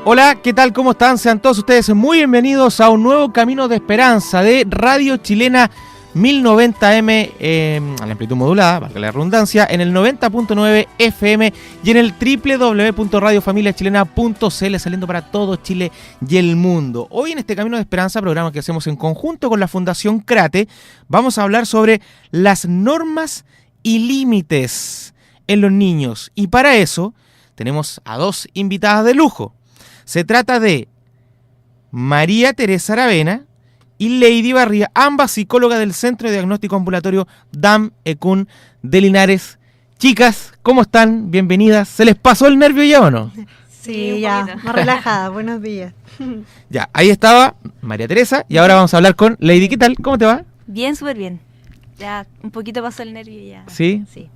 Hola, ¿qué tal? ¿Cómo están? Sean todos ustedes muy bienvenidos a un nuevo Camino de Esperanza de Radio Chilena 1090M a la amplitud modulada, para la redundancia, en el 90.9 FM y en el www.radiofamiliachilena.cl, saliendo para todo Chile y el mundo. Hoy en este Camino de Esperanza, programa que hacemos en conjunto con la Fundación Crate, vamos a hablar sobre las normas y límites en los niños. Y para eso tenemos a dos invitadas de lujo. Se trata de María Teresa Aravena y Lady Barría, ambas psicólogas del Centro de Diagnóstico Ambulatorio DAM ECUN de Linares. Chicas, ¿cómo están? Bienvenidas. ¿Se les pasó el nervio ya o no? Sí, ya, más relajada. Buenos días. Ya, ahí estaba María Teresa y ahora vamos a hablar con Lady. ¿Qué tal? ¿Cómo te va? Bien, súper bien. Ya un poquito pasó el nervio ya. ¿Sí? Sí.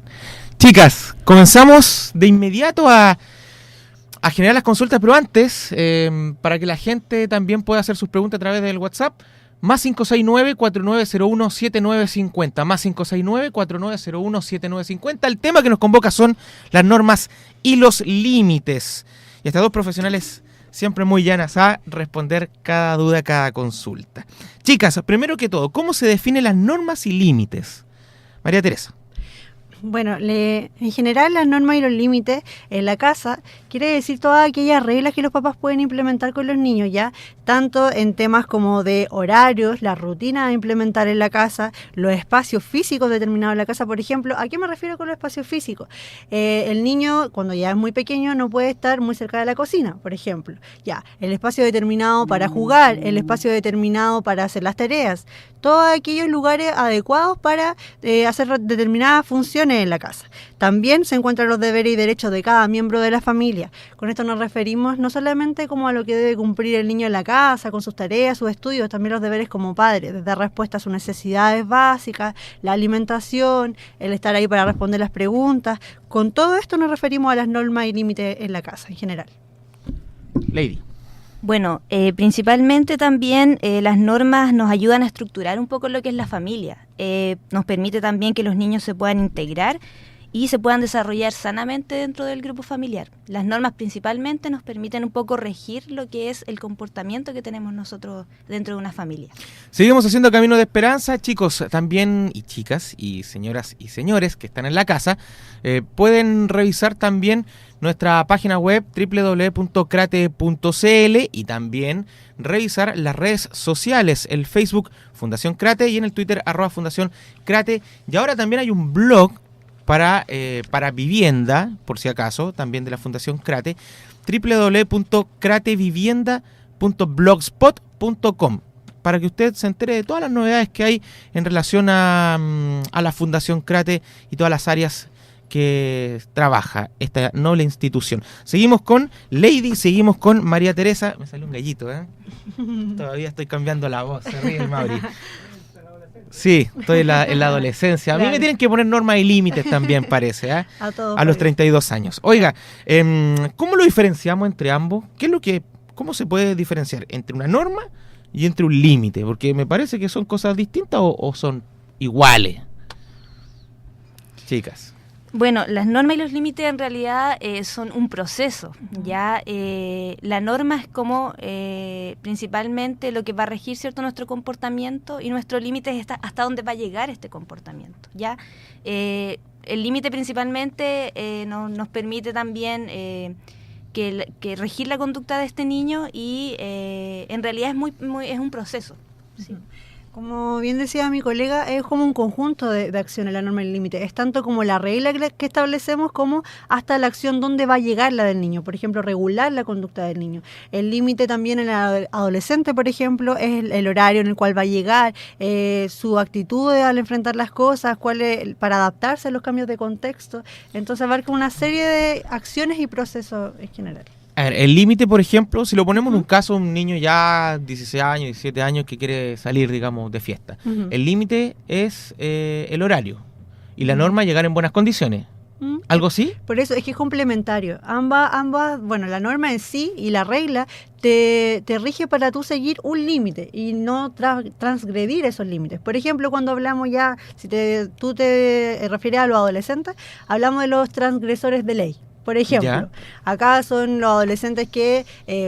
Chicas, comenzamos de inmediato a generar las consultas, pero antes, para que la gente también pueda hacer sus preguntas a través del WhatsApp, más 569-4901-7950, más 569-4901-7950. El tema que nos convoca son las normas y los límites. Y estas dos profesionales siempre muy llanas a responder cada duda, cada consulta. Chicas, primero que todo, ¿cómo se definen las normas y límites? María Teresa. Bueno, en general las normas y los límites en la casa quiere decir todas aquellas reglas que los papás pueden implementar con los niños, ya tanto en temas como de horarios, la rutina a implementar en la casa, los espacios físicos determinados en la casa. Por ejemplo, ¿a qué me refiero con los espacios físicos? El niño cuando ya es muy pequeño no puede estar muy cerca de la cocina, por ejemplo. Ya, el espacio determinado para jugar, el espacio determinado para hacer las tareas, todos aquellos lugares adecuados para hacer determinadas funciones en la casa. También se encuentran los deberes y derechos de cada miembro de la familia. Con esto nos referimos no solamente como a lo que debe cumplir el niño en la casa, con sus tareas, sus estudios, también los deberes como padre, desde respuesta a sus necesidades básicas, la alimentación, el estar ahí para responder las preguntas. Con todo esto nos referimos a las normas y límites en la casa en general. Lady. Bueno, principalmente también las normas nos ayudan a estructurar un poco lo que es la familia. Nos permite también que los niños se puedan integrar y se puedan desarrollar sanamente dentro del grupo familiar. Las normas principalmente nos permiten un poco regir lo que es el comportamiento que tenemos nosotros dentro de una familia. Seguimos haciendo Camino de Esperanza, chicos, también, y chicas, y señoras y señores que están en la casa, pueden revisar también nuestra página web www.crate.cl y también revisar las redes sociales, el Facebook Fundación Crate y en el Twitter @Fundación Crate. Y ahora también hay un blog para vivienda, por si acaso, también de la Fundación Crate, www.cratevivienda.blogspot.com, para que usted se entere de todas las novedades que hay en relación a la Fundación Crate y todas las áreas que trabaja esta noble institución. Seguimos con Lady, seguimos con María Teresa. Me salió un gallito, ¿eh? Todavía estoy cambiando la voz, se ríe el Mauri. Sí, estoy en la adolescencia. A mí me tienen que poner normas y límites también, parece, ¿eh? A los 32 años. Oiga, ¿cómo lo diferenciamos entre ambos? ¿Cómo se puede diferenciar entre una norma y entre un límite? Porque me parece que son cosas distintas o son iguales. Chicas. Bueno, las normas y los límites en realidad son un proceso, ¿ya? La norma es como principalmente lo que va a regir, ¿cierto?, nuestro comportamiento, y nuestro límite es hasta dónde va a llegar este comportamiento, ¿ya? El límite principalmente nos permite también que regir la conducta de este niño y en realidad es un proceso, ¿sí? Como bien decía mi colega, es como un conjunto de acciones la norma y el límite. Es tanto como la regla que establecemos como hasta la acción donde va a llegar la del niño. Por ejemplo, regular la conducta del niño. El límite también en el adolescente, por ejemplo, es el horario en el cual va a llegar, su actitud al enfrentar las cosas, para adaptarse a los cambios de contexto. Entonces abarca una serie de acciones y procesos en general. A ver, el límite, por ejemplo, si lo ponemos en un caso, un niño ya 16 años, 17 años que quiere salir, digamos, de fiesta. El límite es el horario y la norma llegar en buenas condiciones. ¿Algo así? Por eso es que es complementario. Ambas, bueno, la norma en sí y la regla te rige para tú seguir un límite y no transgredir esos límites. Por ejemplo, cuando hablamos ya, si tú te refieres a los adolescentes, hablamos de los transgresores de ley. Por ejemplo, ¿Ya? acá son los adolescentes que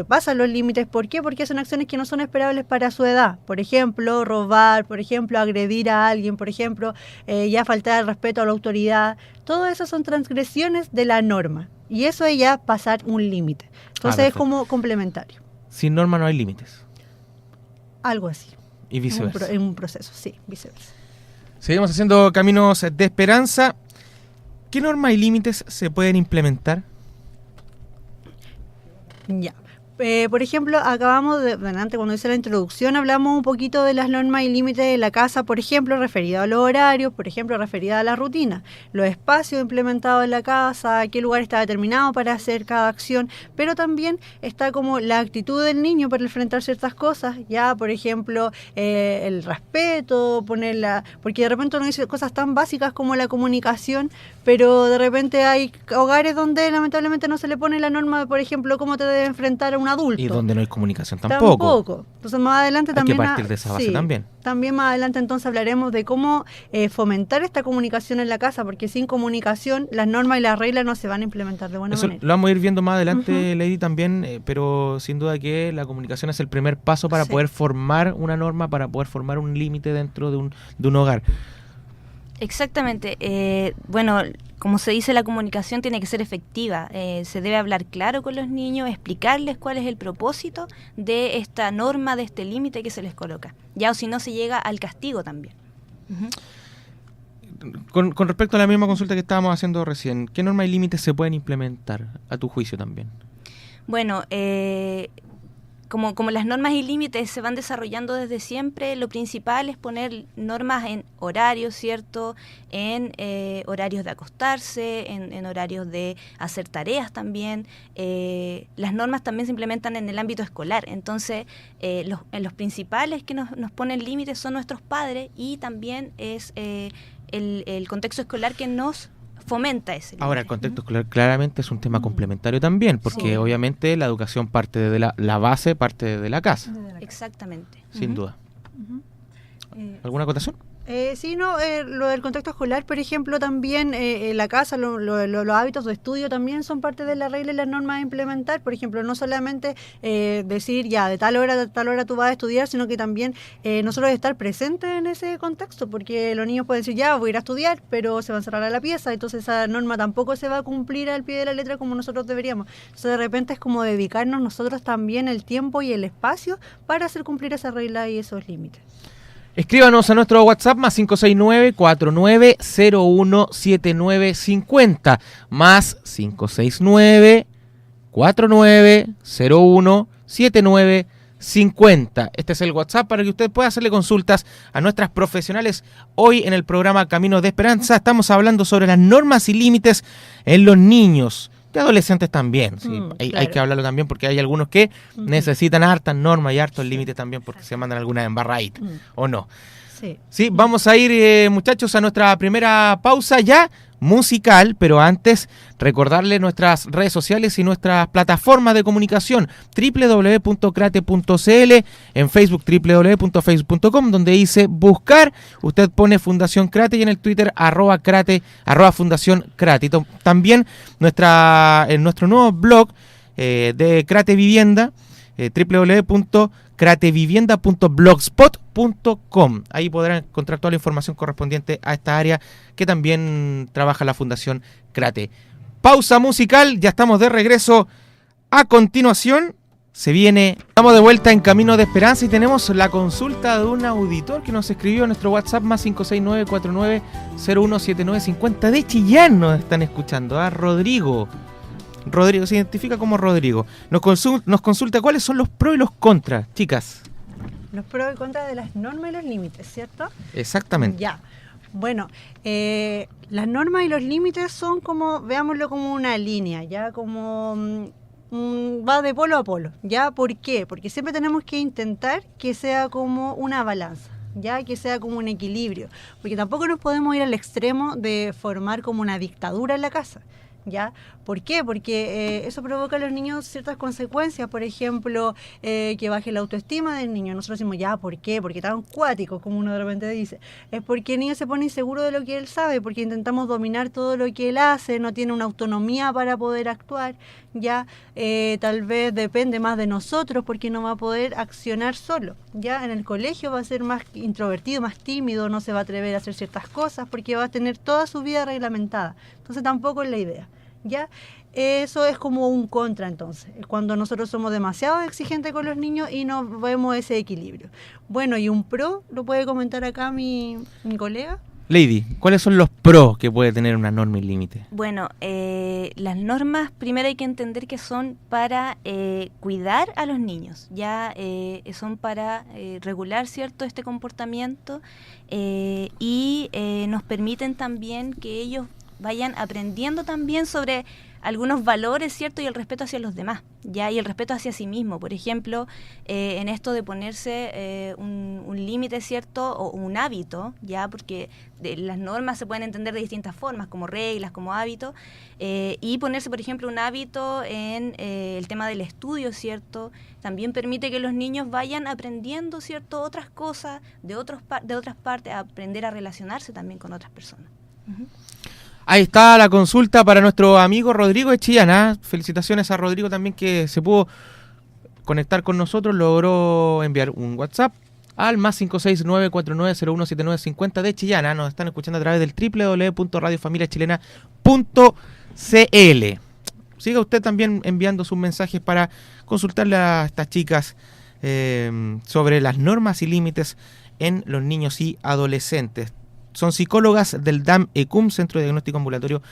pasan los límites. ¿Por qué? Porque son acciones que no son esperables para su edad. Por ejemplo, robar, por ejemplo, agredir a alguien, por ejemplo, ya faltar el respeto a la autoridad. Todas esas son transgresiones de la norma. Y eso es ya pasar un límite. Entonces es Perfecto. como complementario. Sin norma no hay límites. Algo así. Y viceversa. En un proceso, sí, viceversa. Seguimos haciendo caminos de esperanza. ¿Qué normas y límites se pueden implementar? Ya. Por ejemplo, acabamos de delante, cuando hice la introducción, hablamos un poquito de las normas y límites de la casa, por ejemplo, referido a los horarios, por ejemplo, referido a la rutina, los espacios implementados en la casa, qué lugar está determinado para hacer cada acción, pero también está como la actitud del niño para enfrentar ciertas cosas, ya, por ejemplo, el respeto, porque de repente uno dice cosas tan básicas como la comunicación, pero de repente hay hogares donde lamentablemente no se le pone la norma de, por ejemplo, cómo te debe enfrentar a un adulto. Y donde no hay comunicación tampoco. Entonces más adelante Hay también... que partir de esa base también. También más adelante entonces hablaremos de cómo fomentar esta comunicación en la casa, porque sin comunicación las normas y las reglas no se van a implementar de buena Eso manera. lo vamos a ir viendo más adelante, Ujú. Lady, también, pero sin duda que la comunicación es el primer paso para Sí. poder formar una norma, para poder formar un límite dentro de un hogar. Exactamente. Bueno, como se dice, la comunicación tiene que ser efectiva. Se debe hablar claro con los niños, explicarles cuál es el propósito de esta norma, de este límite que se les coloca. Ya, o si no, se llega al castigo también. Ujú. Con respecto a la misma consulta que estábamos haciendo recién, ¿qué normas y límites se pueden implementar a tu juicio también? Bueno, como las normas y límites se van desarrollando desde siempre, lo principal es poner normas en horarios, ¿cierto? En horarios de acostarse, en horarios de hacer tareas también. Las normas también se implementan en el ámbito escolar, entonces los principales que nos ponen límites son nuestros padres y también es el contexto escolar que nos fomenta ese límite. Ahora, el contexto escolar claramente es un tema complementario también, porque Sí. obviamente la educación parte de la base, parte de la casa, Exactamente. sin Ujú. duda. Ujú. ¿Alguna acotación? Sí, no, lo del contexto escolar, por ejemplo, también la casa, los hábitos de estudio también son parte de la regla y las normas a implementar. Por ejemplo, no solamente decir ya de tal hora a tal hora tú vas a estudiar, sino que también nosotros estar presentes en ese contexto, porque los niños pueden decir ya voy a ir a estudiar, pero se van a cerrar a la pieza, entonces esa norma tampoco se va a cumplir al pie de la letra como nosotros deberíamos. Entonces de repente es como dedicarnos nosotros también el tiempo y el espacio para hacer cumplir esa regla y esos límites. Escríbanos a nuestro WhatsApp más 569-4901-7950 más 569-4901-7950. Este es el WhatsApp para que usted pueda hacerle consultas a nuestras profesionales. Hoy en el programa Caminos de Esperanza estamos hablando sobre las normas y límites en los niños. De adolescentes también, sí. Hay Claro. que hablarlo también porque hay algunos que Ujú. necesitan hartas normas y hartos límites también porque se mandan algunas embarraditas, ¿o no? Sí. Sí, vamos a ir, muchachos, a nuestra primera pausa ya musical, pero antes recordarles nuestras redes sociales y nuestras plataformas de comunicación: www.crate.cl, en Facebook www.facebook.com, donde dice buscar, usted pone Fundación Crate, y en el Twitter @crate, @Fundación Crate. Y también en nuestro nuevo blog de Crate Vivienda, www.cratevivienda.blogspot.com. Ahí podrán encontrar toda la información correspondiente a esta área que también trabaja la Fundación Crate. Pausa musical, ya estamos de regreso. A continuación estamos de vuelta en Camino de Esperanza y tenemos la consulta de un auditor que nos escribió en nuestro WhatsApp más 569-4901-7950. De Chillán nos están escuchando, a Rodrigo, se identifica como Rodrigo. Nos consulta cuáles son los pros y los contras, chicas. Los pros y contras de las normas y los límites, ¿cierto? Exactamente. Ya. Bueno, las normas y los límites son como, veámoslo como una línea, ya como va de polo a polo. ¿Ya? ¿Por qué? Porque siempre tenemos que intentar que sea como una balanza, ya que sea como un equilibrio, porque tampoco nos podemos ir al extremo de formar como una dictadura en la casa. ¿Ya? ¿Por qué? Porque eso provoca a los niños ciertas consecuencias, por ejemplo, que baje la autoestima del niño. Nosotros decimos, ya, ¿por qué? Porque tan cuático, como uno de repente dice. Es porque el niño se pone inseguro de lo que él sabe, porque intentamos dominar todo lo que él hace, no tiene una autonomía para poder actuar, ya tal vez depende más de nosotros porque no va a poder accionar solo. Ya en el colegio va a ser más introvertido, más tímido, no se va a atrever a hacer ciertas cosas porque va a tener toda su vida reglamentada. Entonces tampoco es la idea. ¿Ya? Eso es como un contra entonces, cuando nosotros somos demasiado exigentes con los niños y no vemos ese equilibrio. Bueno, y un pro, lo puede comentar acá mi colega. Lady, ¿cuáles son los pros que puede tener una norma y límite? Bueno, las normas primero hay que entender que son para cuidar a los niños, ya son para regular, ¿cierto?, este comportamiento y nos permiten también que ellos vayan aprendiendo también sobre algunos valores, ¿cierto? Y el respeto hacia los demás, ¿ya? Y el respeto hacia sí mismo. Por ejemplo, en esto de ponerse un límite, ¿cierto? O un hábito, ¿ya? Porque las normas se pueden entender de distintas formas, como reglas, como hábitos, y ponerse, por ejemplo, un hábito en el tema del estudio, ¿cierto? También permite que los niños vayan aprendiendo, ¿cierto? Otras cosas de otras partes, a aprender a relacionarse también con otras personas. Uh-huh. Ahí está la consulta para nuestro amigo Rodrigo de Chillán. Felicitaciones a Rodrigo también, que se pudo conectar con nosotros, logró enviar un WhatsApp al más 569-4901-7950 de Chillán. Nos están escuchando a través del www.radiofamiliachilena.cl. Siga usted también enviando sus mensajes para consultarle a estas chicas sobre las normas y límites en los niños y adolescentes. Son psicólogas del DAM ECUM, Centro de Diagnóstico Ambulatorio,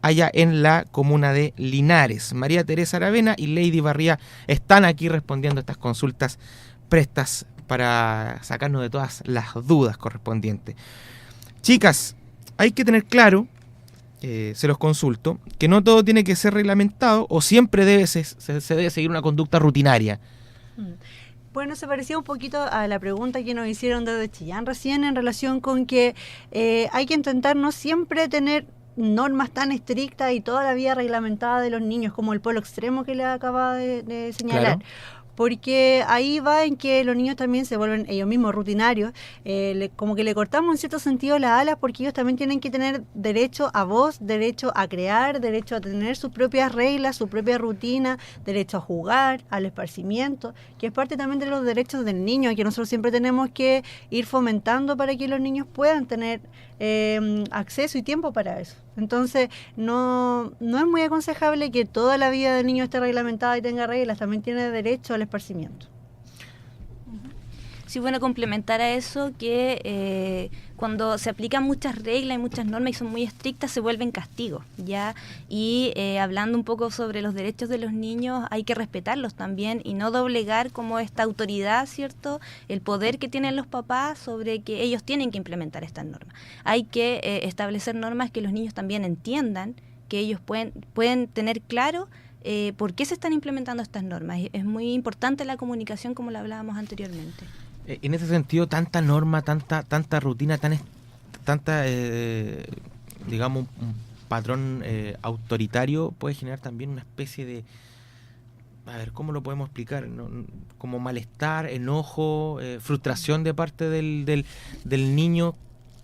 allá en la comuna de Linares. María Teresa Aravena y Lady Barría están aquí respondiendo a estas consultas, prestas para sacarnos de todas las dudas correspondientes. Chicas, hay que tener claro, se los consulto, que no todo tiene que ser reglamentado o siempre se debe seguir una conducta rutinaria. Bueno, se parecía un poquito a la pregunta que nos hicieron desde Chillán recién en relación con que hay que intentar no siempre tener normas tan estrictas y toda la vida reglamentada de los niños, como el polo extremo que le acaba de señalar. Claro. Porque ahí va en que los niños también se vuelven ellos mismos rutinarios, como que le cortamos en cierto sentido las alas, porque ellos también tienen que tener derecho a voz, derecho a crear, derecho a tener sus propias reglas, su propia rutina, derecho a jugar, al esparcimiento, que es parte también de los derechos del niño, que nosotros siempre tenemos que ir fomentando para que los niños puedan tener acceso y tiempo para eso. Entonces, no es muy aconsejable que toda la vida del niño esté reglamentada y tenga reglas, también tiene derecho al esparcimiento. Sí, bueno, complementar a eso que cuando se aplican muchas reglas y muchas normas y son muy estrictas, se vuelven castigos, ¿ya? Y hablando un poco sobre los derechos de los niños, hay que respetarlos también y no doblegar como esta autoridad, ¿cierto? El poder que tienen los papás sobre que ellos tienen que implementar estas normas. Hay que establecer normas que los niños también entiendan, que ellos pueden tener claro por qué se están implementando estas normas. Es muy importante la comunicación, como la hablábamos anteriormente. En ese sentido, tanta norma, tanta rutina, tanta digamos, un patrón autoritario puede generar también una especie de, a ver, ¿cómo lo podemos explicar? Como malestar, enojo, frustración de parte del niño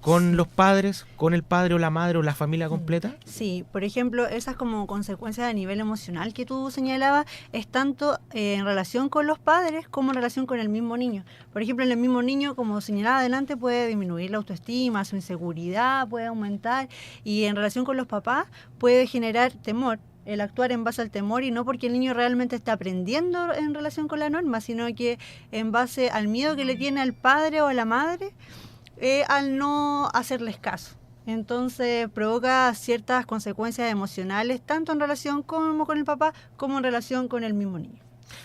con los padres, con el padre o la madre o la familia completa. Sí, por ejemplo, esas como consecuencias a nivel emocional que tú señalabas es tanto en relación con los padres como en relación con el mismo niño. Por ejemplo, en el mismo niño, como señalaba adelante, puede disminuir la autoestima, su inseguridad puede aumentar, y en relación con los papás puede generar temor, el actuar en base al temor, y no porque el niño realmente está aprendiendo en relación con la norma, sino que en base al miedo que le tiene al padre o a la madre al no hacerles caso. Entonces provoca ciertas consecuencias emocionales, tanto en relación como con el papá, como en relación con el mismo niño.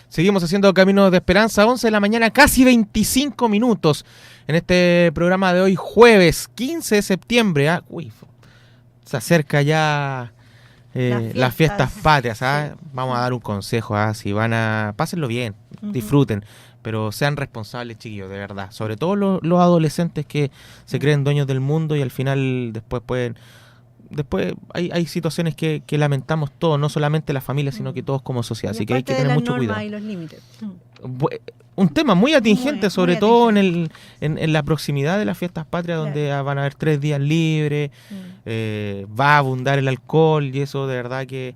Seguimos haciendo Caminos de Esperanza, 11 de la mañana, casi 25 minutos, en este programa de hoy, jueves 15 de septiembre. Uy, se acerca ya las fiestas patrias. Sí. Vamos a dar un consejo, si van a... Pásenlo bien, disfruten, pero sean responsables, chiquillos, de verdad. Sobre todo los adolescentes que se creen dueños del mundo y al final después pueden después hay situaciones que lamentamos todos, no solamente la familia, sino que todos como sociedad. Así que hay que aparte de tener las mucho normas cuidado. y los límites. Un tema muy atingente, Muy sobre todo atingente. en la proximidad de las fiestas patrias, Claro. donde van a haber 3 días libres, va a abundar el alcohol y eso de verdad que,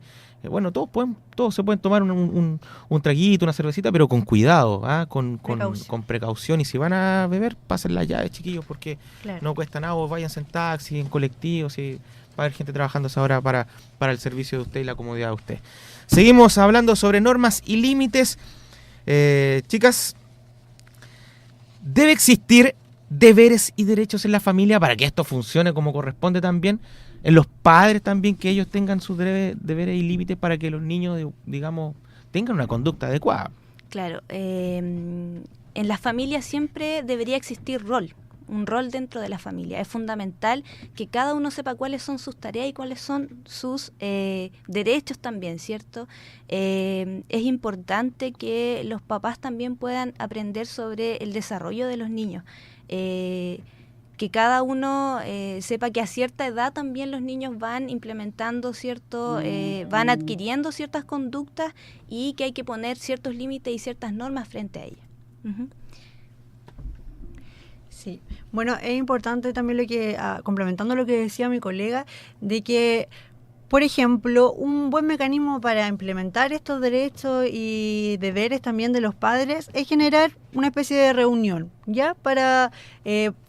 bueno, todos se pueden tomar un traguito, una cervecita, pero con cuidado, ¿ah? Con precaución. Y si van a beber, pasen las llaves, chiquillos, porque Claro. no cuesta nada, o váyanse en taxi, en colectivo, si va a haber gente trabajando a esa hora para el servicio de usted y la comodidad de usted. Seguimos hablando sobre normas y límites. Chicas, ¿debe existir deberes y derechos en la familia para que esto funcione como corresponde también? En los padres también, que ellos tengan sus deberes y límites para que los niños, digamos, tengan una conducta adecuada. Claro, en la familia siempre debería existir un rol dentro de la familia. Es fundamental que cada uno sepa cuáles son sus tareas y cuáles son sus derechos también, ¿cierto? Es importante que los papás también puedan aprender sobre el desarrollo de los niños. Que cada uno sepa que a cierta edad también los niños van implementando van adquiriendo ciertas conductas y que hay que poner ciertos límites y ciertas normas frente a ellas. Uh-huh. Sí, bueno, es importante también complementando lo que decía mi colega, de que, por ejemplo, un buen mecanismo para implementar estos derechos y deberes también de los padres es generar una especie de reunión, ¿ya? Para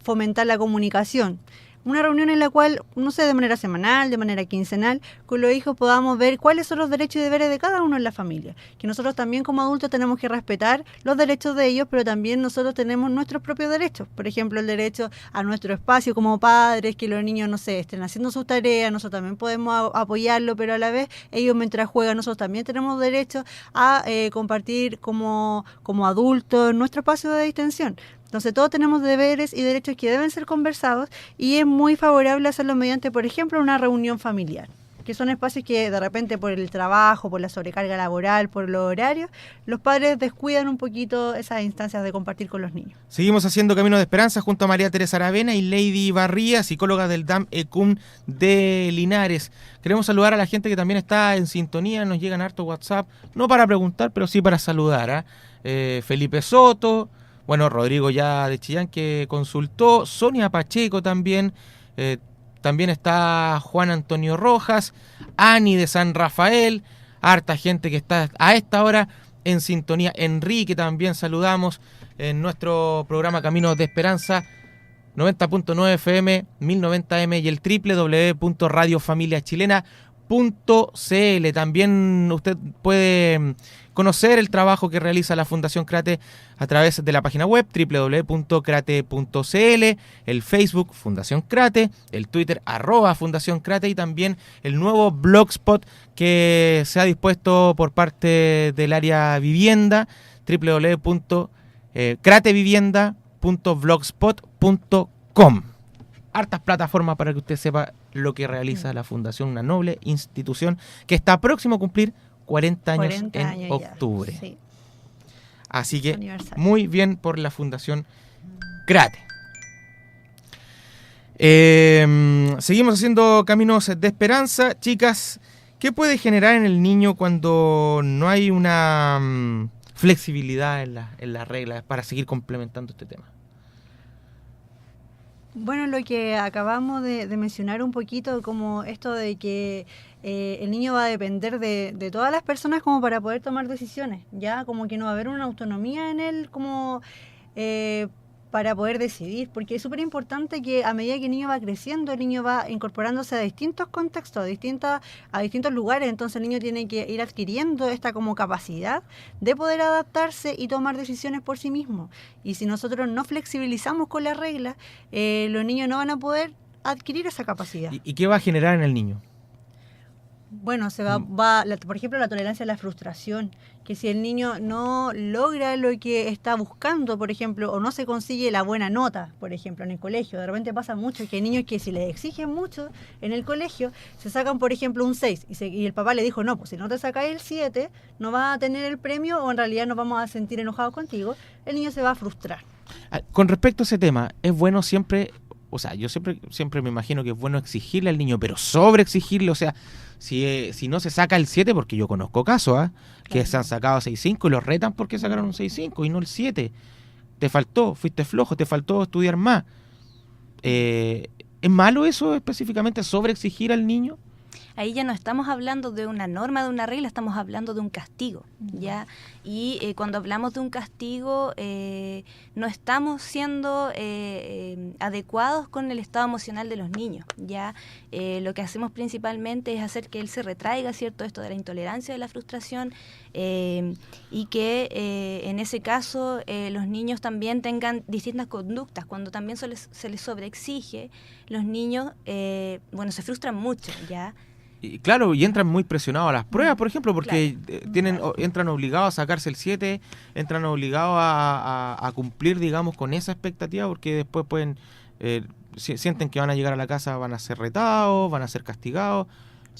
fomentar la comunicación. Una reunión en la cual, no sé, de manera semanal, de manera quincenal, con los hijos podamos ver cuáles son los derechos y deberes de cada uno en la familia. Que nosotros también como adultos tenemos que respetar los derechos de ellos, pero también nosotros tenemos nuestros propios derechos. Por ejemplo, el derecho a nuestro espacio como padres, que los niños, no sé, estén haciendo sus tareas, nosotros también podemos apoyarlo, pero a la vez ellos mientras juegan, nosotros también tenemos derecho a compartir como adultos nuestro espacio de distensión. Entonces todos tenemos deberes y derechos que deben ser conversados y es muy favorable hacerlo mediante, por ejemplo, una reunión familiar, que son espacios que de repente por el trabajo, por la sobrecarga laboral, por los horarios, los padres descuidan un poquito esas instancias de compartir con los niños. Seguimos haciendo Camino de Esperanza junto a María Teresa Aravena y Lady Barría, psicóloga del DAM ECUM de Linares. Queremos saludar a la gente que también está en sintonía, nos llegan harto WhatsApp, no para preguntar, pero sí para saludar. Felipe Soto, bueno, Rodrigo ya de Chillán que consultó, Sonia Pacheco también, también está Juan Antonio Rojas, Ani de San Rafael, harta gente que está a esta hora en sintonía. Enrique también saludamos en nuestro programa Caminos de Esperanza, 90.9 FM, 1090M y el www.radiofamiliachilena.cl. También usted puede conocer el trabajo que realiza la Fundación Crate a través de la página web www.crate.cl, el Facebook Fundación Crate, el Twitter @Fundación Crate y también el nuevo blogspot que se ha dispuesto por parte del área vivienda, www.cratevivienda.blogspot.com. Hartas plataformas para que usted sepa lo que realiza la Fundación, una noble institución que está próximo a cumplir 40 años en octubre. Sí. Así que muy bien por la Fundación Crate. Seguimos haciendo Caminos de Esperanza. Chicas, ¿qué puede generar en el niño cuando no hay una flexibilidad en las reglas para seguir complementando este tema? Bueno, lo que acabamos de mencionar un poquito, como esto de que el niño va a depender de todas las personas como para poder tomar decisiones, ya como que no va a haber una autonomía en él como para poder decidir, porque es súper importante que a medida que el niño va creciendo, el niño va incorporándose a distintos contextos, a distintos lugares, entonces el niño tiene que ir adquiriendo esta como capacidad de poder adaptarse y tomar decisiones por sí mismo. Y si nosotros no flexibilizamos con las reglas, los niños no van a poder adquirir esa capacidad. ¿Y qué va a generar en el niño? Bueno, por ejemplo, la tolerancia a la frustración, que si el niño no logra lo que está buscando, por ejemplo, o no se consigue la buena nota, por ejemplo, en el colegio, de repente pasa mucho que hay niños que si les exigen mucho en el colegio, se sacan, por ejemplo, un 6 y el papá le dijo, no, pues si no te sacáis el 7, no vas a tener el premio o en realidad nos vamos a sentir enojados contigo, el niño se va a frustrar. Con respecto a ese tema, es bueno siempre o sea, yo siempre me imagino que es bueno exigirle al niño, pero sobre exigirle, o sea, si no se saca el 7, porque yo conozco casos, que se han sacado 6.5 y los retan porque sacaron un 6.5 y no el 7. Te faltó, fuiste flojo, te faltó estudiar más. ¿Es malo eso específicamente, sobre exigir al niño? Ahí ya no estamos hablando de una norma, de una regla, estamos hablando de un castigo, ¿ya? Y cuando hablamos de un castigo, no estamos siendo adecuados con el estado emocional de los niños, ¿ya? Lo que hacemos principalmente es hacer que él se retraiga, ¿cierto? Esto de la intolerancia, de la frustración, y que en ese caso los niños también tengan distintas conductas. Cuando también se les sobreexige, los niños, se frustran mucho, ¿ya? Y claro, y entran muy presionados a las pruebas, por ejemplo, porque entran obligados a sacarse el 7, entran obligados a cumplir, digamos, con esa expectativa, porque después pueden sienten que van a llegar a la casa, van a ser retados, van a ser castigados,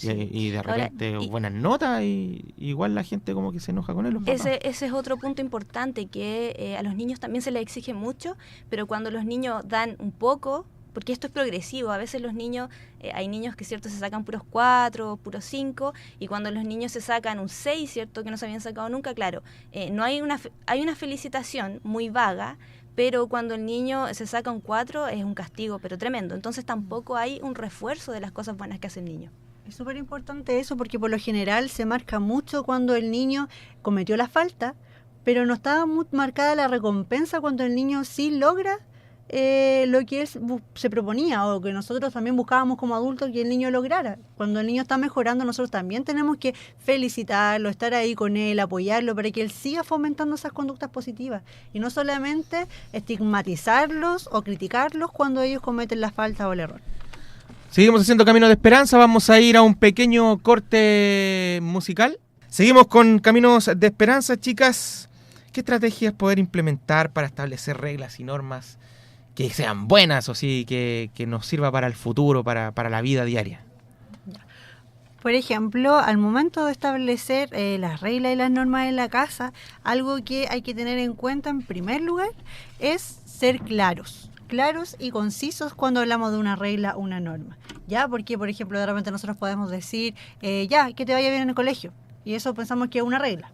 y de repente buenas notas, y igual la gente como que se enoja con él. Ese es otro punto importante, que a los niños también se les exige mucho, pero cuando los niños dan un poco, porque esto es progresivo, a veces los niños, hay niños que cierto se sacan puros 4, puros 5, y cuando los niños se sacan un 6, cierto, que no se habían sacado nunca, claro, no hay hay una felicitación muy vaga, pero cuando el niño se saca un 4 es un castigo, pero tremendo, entonces tampoco hay un refuerzo de las cosas buenas que hace el niño. Es súper importante eso, porque por lo general se marca mucho cuando el niño cometió la falta, pero no estaba muy marcada la recompensa cuando el niño sí logra lo que él se proponía, o que nosotros también buscábamos como adultos que el niño lograra. Cuando el niño está mejorando, nosotros también tenemos que felicitarlo, estar ahí con él, apoyarlo para que él siga fomentando esas conductas positivas, y no solamente estigmatizarlos o criticarlos cuando ellos cometen la falta o el error. Seguimos haciendo Camino de Esperanza, vamos a ir a un pequeño corte musical. Seguimos con Caminos de Esperanza, chicas. ¿Qué estrategias poder implementar para establecer reglas y normas que sean buenas, o sí, que nos sirva para el futuro, para la vida diaria? Por ejemplo, al momento de establecer las reglas y las normas en la casa, algo que hay que tener en cuenta en primer lugar es ser claros y concisos cuando hablamos de una regla o una norma. ¿Ya? Porque, por ejemplo, de repente nosotros podemos decir, que te vaya bien en el colegio, y eso pensamos que es una regla.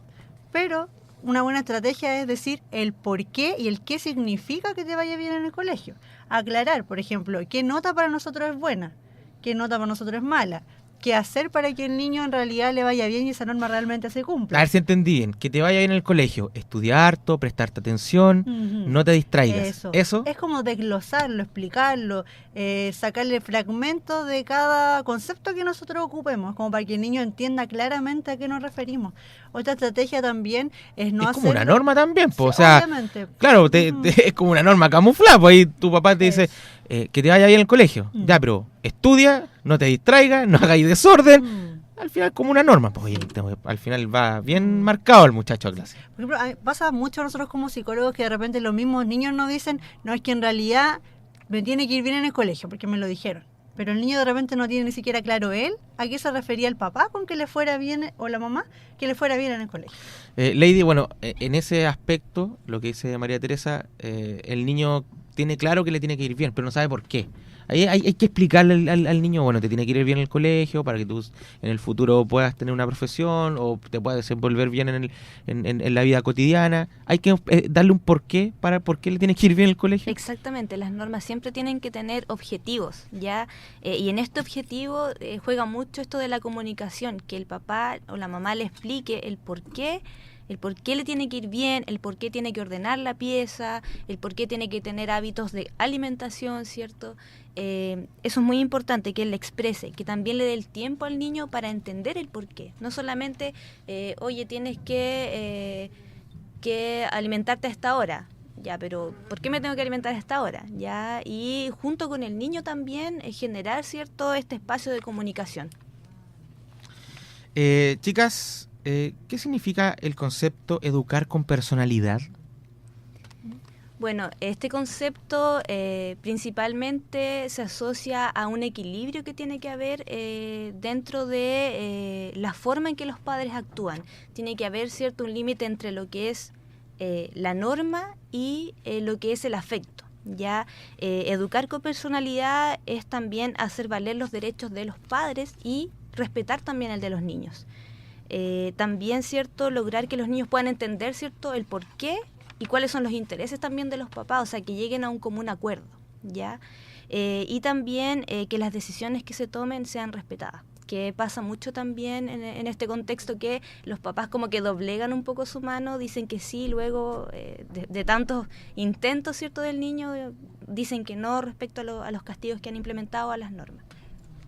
Pero una buena estrategia es decir el por qué y el qué significa que te vaya bien en el colegio. Aclarar, por ejemplo, qué nota para nosotros es buena, qué nota para nosotros es mala, qué hacer para que el niño en realidad le vaya bien y esa norma realmente se cumpla. A ver si entendí bien, que te vaya bien en el colegio, estudiar harto, prestarte atención, no te distraigas. Eso es como desglosarlo, explicarlo, sacarle fragmentos de cada concepto que nosotros ocupemos, como para que el niño entienda claramente a qué nos referimos. Otra estrategia también es no hacer... Es como una norma también, sí, o sea, obviamente. Claro, es como una norma camuflada, pues ahí tu papá te dice que te vaya bien en el colegio, ya, pero estudia, no te distraigas, no hagáis desorden. Al final como una norma, pues al final va bien marcado el muchacho a clase. Por ejemplo, pasa mucho a nosotros como psicólogos que de repente los mismos niños nos dicen, no, es que en realidad me tiene que ir bien en el colegio porque me lo dijeron. Pero el niño de repente no tiene ni siquiera claro él a qué se refería el papá con que le fuera bien, o la mamá, que le fuera bien en el colegio. Lady, bueno, en ese aspecto, lo que dice María Teresa, el niño tiene claro que le tiene que ir bien, pero no sabe por qué. Ahí hay que explicarle al niño, bueno, te tiene que ir bien en el colegio para que tú en el futuro puedas tener una profesión o te puedas desenvolver bien en la vida cotidiana. Hay que darle un porqué para por qué le tiene que ir bien en el colegio. Exactamente, las normas siempre tienen que tener objetivos, ¿ya? Y en este objetivo juega mucho esto de la comunicación, que el papá o la mamá le explique el por qué le tiene que ir bien, el por qué tiene que ordenar la pieza, el por qué tiene que tener hábitos de alimentación, ¿cierto? Eso es muy importante, que él le exprese, que también le dé el tiempo al niño para entender el por qué. No solamente, oye, tienes que alimentarte a esta hora. Ya, pero ¿por qué me tengo que alimentar a esta hora? Ya, y junto con el niño también generar, ¿cierto?, este espacio de comunicación. Chicas, ¿qué significa el concepto educar con personalidad? Bueno, este concepto principalmente se asocia a un equilibrio que tiene que haber dentro de la forma en que los padres actúan. Tiene que haber, ¿cierto?, un límite entre lo que es la norma y lo que es el afecto, Ya educar con personalidad es también hacer valer los derechos de los padres y respetar también el de los niños. También, ¿cierto?, lograr que los niños puedan entender, ¿cierto?, el por qué y cuáles son los intereses también de los papás, o sea, que lleguen a un común acuerdo, ¿ya? Y también que las decisiones que se tomen sean respetadas, que pasa mucho también en este contexto que los papás como que doblegan un poco su mano, dicen que sí, luego de tantos intentos, ¿cierto?, del niño, dicen que no respecto a los castigos que han implementado, a las normas.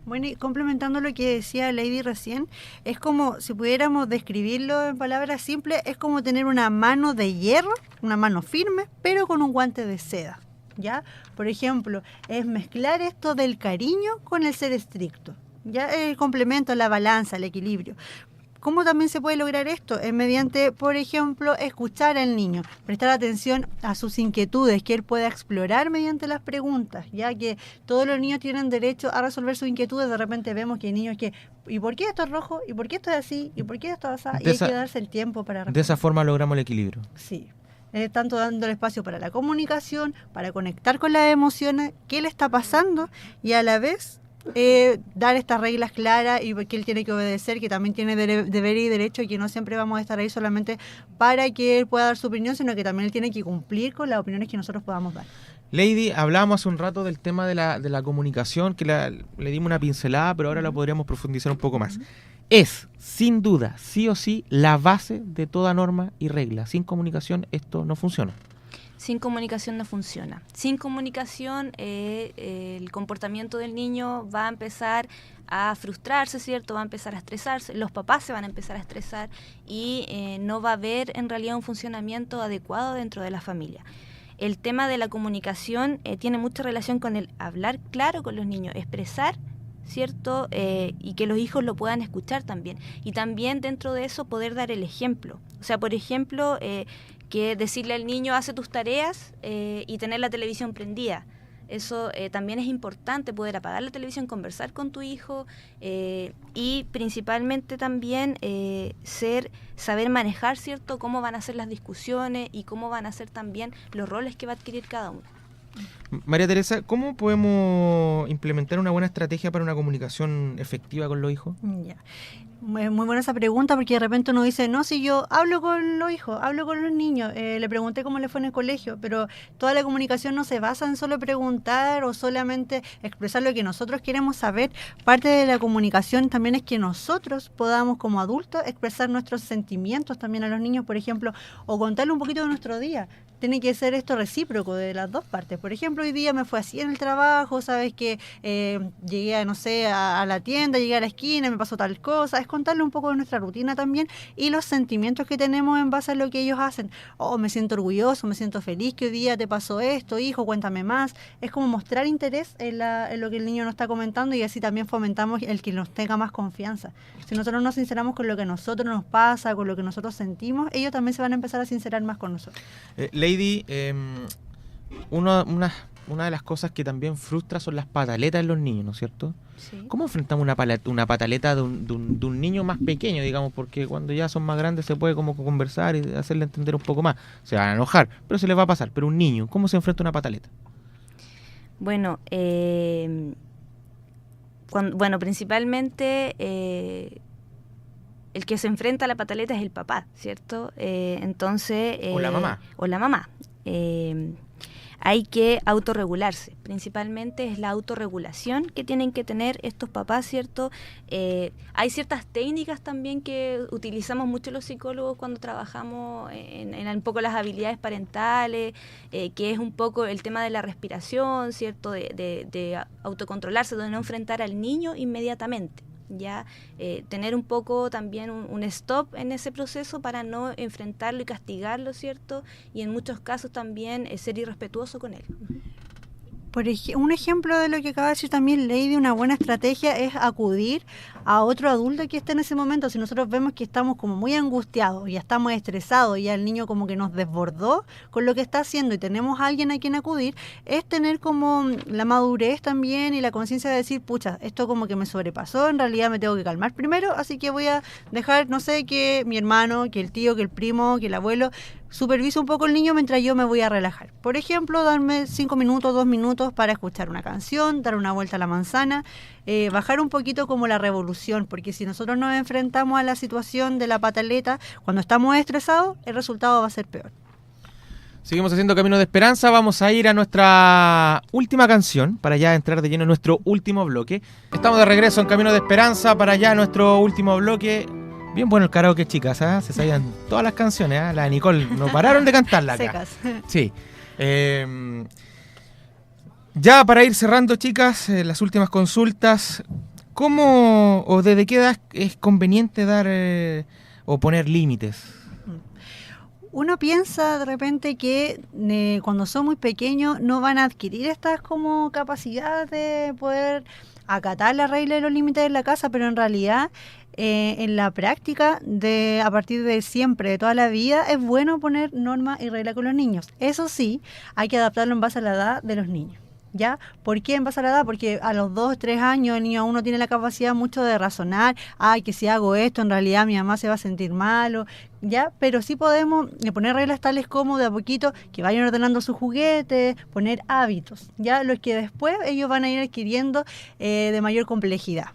Bueno, y complementando lo que decía Lady recién, es como, si pudiéramos describirlo en palabras simples, es como tener una mano de hierro, una mano firme, pero con un guante de seda, ¿ya? Por ejemplo, es mezclar esto del cariño con el ser estricto, ¿ya? El complemento, la balanza, el equilibrio. ¿Cómo también se puede lograr esto? Es mediante, por ejemplo, escuchar al niño, prestar atención a sus inquietudes, que él pueda explorar mediante las preguntas, ya que todos los niños tienen derecho a resolver sus inquietudes. De repente vemos que hay niños que, ¿y por qué esto es rojo? ¿Y por qué esto es así? ¿Y por qué esto es así? Y hay que darse el tiempo para responder. De esa forma logramos el equilibrio. Sí. Tanto dando el espacio para la comunicación, para conectar con las emociones, qué le está pasando, y a la vez dar estas reglas claras y que él tiene que obedecer, que también tiene deber y derecho, y que no siempre vamos a estar ahí solamente para que él pueda dar su opinión, sino que también él tiene que cumplir con las opiniones que nosotros podamos dar. Lady, hablábamos hace un rato del tema de la comunicación, que le dimos una pincelada, pero ahora la podríamos profundizar un poco más. Es, sin duda, sí o sí, la base de toda norma y regla. Sin comunicación esto no funciona. Sin comunicación no funciona. Sin comunicación el comportamiento del niño va a empezar a frustrarse, ¿cierto? Va a empezar a estresarse, los papás se van a empezar a estresar y no va a haber en realidad un funcionamiento adecuado dentro de la familia. El tema de la comunicación tiene mucha relación con el hablar claro con los niños, expresar, ¿cierto? Y que los hijos lo puedan escuchar también. Y también dentro de eso poder dar el ejemplo. O sea, por ejemplo, que decirle al niño, hace tus tareas y tener la televisión prendida. Eso también es importante, poder apagar la televisión, conversar con tu hijo y principalmente también saber manejar, ¿cierto?, cómo van a ser las discusiones y cómo van a ser también los roles que va a adquirir cada uno. María Teresa, ¿cómo podemos implementar una buena estrategia para una comunicación efectiva con los hijos? Ya. Muy buena esa pregunta, porque de repente uno dice, no, si yo hablo con los hijos, hablo con los niños, le pregunté cómo le fue en el colegio, pero toda la comunicación no se basa en solo preguntar o solamente expresar lo que nosotros queremos saber. Parte de la comunicación también es que nosotros podamos como adultos expresar nuestros sentimientos también a los niños, por ejemplo, o contarle un poquito de nuestro día. Tiene que ser esto recíproco de las dos partes. Por ejemplo, hoy día me fue así en el trabajo, sabes que llegué a, no sé, a la tienda, llegué a la esquina, me pasó tal cosa. Es contarle un poco de nuestra rutina también y los sentimientos que tenemos en base a lo que ellos hacen. Oh, me siento orgulloso, me siento feliz que hoy día te pasó esto, hijo, cuéntame más. Es como mostrar interés en lo que el niño nos está comentando, y así también fomentamos el que nos tenga más confianza. Si nosotros nos sinceramos con lo que a nosotros nos pasa, con lo que nosotros sentimos, ellos también se van a empezar a sincerar más con nosotros. Lady, una de las cosas que también frustra son las pataletas en los niños, ¿no es cierto? Sí. ¿Cómo enfrentamos una pataleta de un niño más pequeño, digamos? Porque cuando ya son más grandes se puede como conversar y hacerle entender un poco más. Se van a enojar, pero se les va a pasar. Pero un niño, ¿cómo se enfrenta una pataleta? Bueno, principalmente el que se enfrenta a la pataleta es el papá, ¿cierto? Entonces... o la mamá. O la mamá. Hay que autorregularse, principalmente es la autorregulación que tienen que tener estos papás, ¿cierto? Hay ciertas técnicas también que utilizamos mucho los psicólogos cuando trabajamos en un poco las habilidades parentales, que es un poco el tema de la respiración, ¿cierto? De autocontrolarse, de no enfrentar al niño inmediatamente. Ya tener un poco también un stop en ese proceso para no enfrentarlo y castigarlo, ¿cierto? Y en muchos casos también ser irrespetuoso con él. Un ejemplo de lo que acaba de decir también Lady, una buena estrategia es acudir a otro adulto que esté en ese momento. Si nosotros vemos que estamos como muy angustiados, ya estamos estresados, ya el niño como que nos desbordó con lo que está haciendo y tenemos a alguien a quien acudir, es tener como la madurez también y la conciencia de decir, pucha, esto como que me sobrepasó, en realidad me tengo que calmar primero, así que voy a dejar, no sé, que mi hermano, que el tío, que el primo, que el abuelo superviso un poco el niño mientras yo me voy a relajar. Por ejemplo, darme 5 minutos, 2 minutos para escuchar una canción, dar una vuelta a la manzana, bajar un poquito como la revolución, porque si nosotros nos enfrentamos a la situación de la pataleta cuando estamos estresados, el resultado va a ser peor. Seguimos haciendo Camino de Esperanza, vamos a ir a nuestra última canción para ya entrar de lleno en nuestro último bloque. Estamos de regreso en Camino de Esperanza para ya nuestro último bloque. Bien bueno el karaoke, chicas, ¿eh? Se sabían todas las canciones, ¿eh? La de Nicole, no pararon de cantarla acá. Secas. Sí. Ya para ir cerrando, chicas, las últimas consultas, ¿cómo o desde qué edad es conveniente dar o poner límites? Uno piensa de repente que cuando son muy pequeños no van a adquirir estas como capacidades de poder acatar la regla de los límites de la casa, pero en realidad en la práctica a partir de siempre, de toda la vida, es bueno poner normas y reglas con los niños. Eso sí, hay que adaptarlo en base a la edad de los niños. ¿Ya? ¿Por qué en base a la edad? Porque a los 2, 3 años el niño aún no tiene la capacidad mucho de razonar, que si hago esto en realidad mi mamá se va a sentir malo, ¿ya? Pero sí podemos poner reglas tales como de a poquito que vayan ordenando sus juguetes, poner hábitos, ¿ya? Los que después ellos van a ir adquiriendo de mayor complejidad.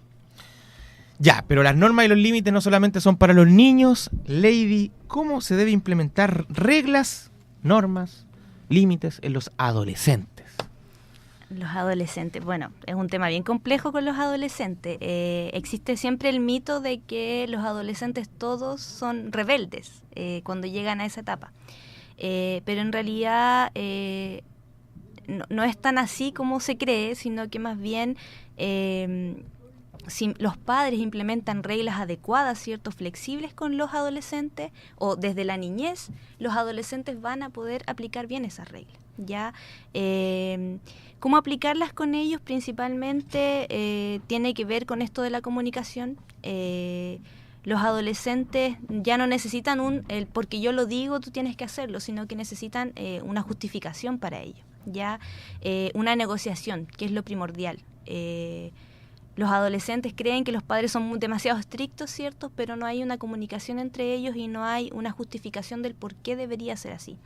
Ya, pero las normas y los límites no solamente son para los niños. Lady, ¿cómo se debe implementar reglas, normas, límites en los adolescentes? Los adolescentes, bueno, es un tema bien complejo con los adolescentes. Existe siempre el mito de que los adolescentes todos son rebeldes cuando llegan a esa etapa. Pero en realidad no es tan así como se cree, sino que más bien si los padres implementan reglas adecuadas, ¿cierto?, flexibles con los adolescentes o desde la niñez, los adolescentes van a poder aplicar bien esas reglas. ¿Ya? ¿Cómo aplicarlas con ellos? Principalmente tiene que ver con esto de la comunicación. Los adolescentes ya no necesitan el porque yo lo digo, tú tienes que hacerlo, sino que necesitan una justificación para ello, ¿ya? Una negociación, que es lo primordial. Los adolescentes creen que los padres son demasiado estrictos, ¿cierto? Pero no hay una comunicación entre ellos y no hay una justificación del por qué debería ser así.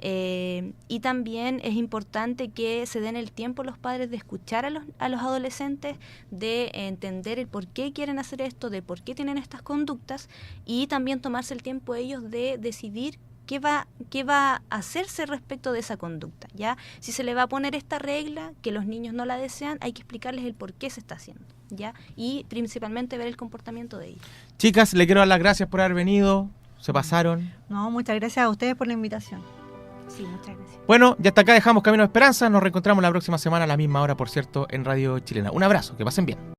Y también es importante que se den el tiempo los padres de escuchar a los adolescentes, de entender el por qué quieren hacer esto, de por qué tienen estas conductas y también tomarse el tiempo ellos de decidir qué va a hacerse respecto de esa conducta, ¿ya? Si se le va a poner esta regla, que los niños no la desean, hay que explicarles el por qué se está haciendo, ¿ya? Y principalmente ver el comportamiento de ellos. Chicas, le quiero dar las gracias por haber venido, se pasaron. No, muchas gracias a ustedes por la invitación. Sí, muchas gracias. Bueno, ya hasta acá dejamos Camino de Esperanza, nos reencontramos la próxima semana a la misma hora, por cierto, en Radio Chilena. Un abrazo, que pasen bien.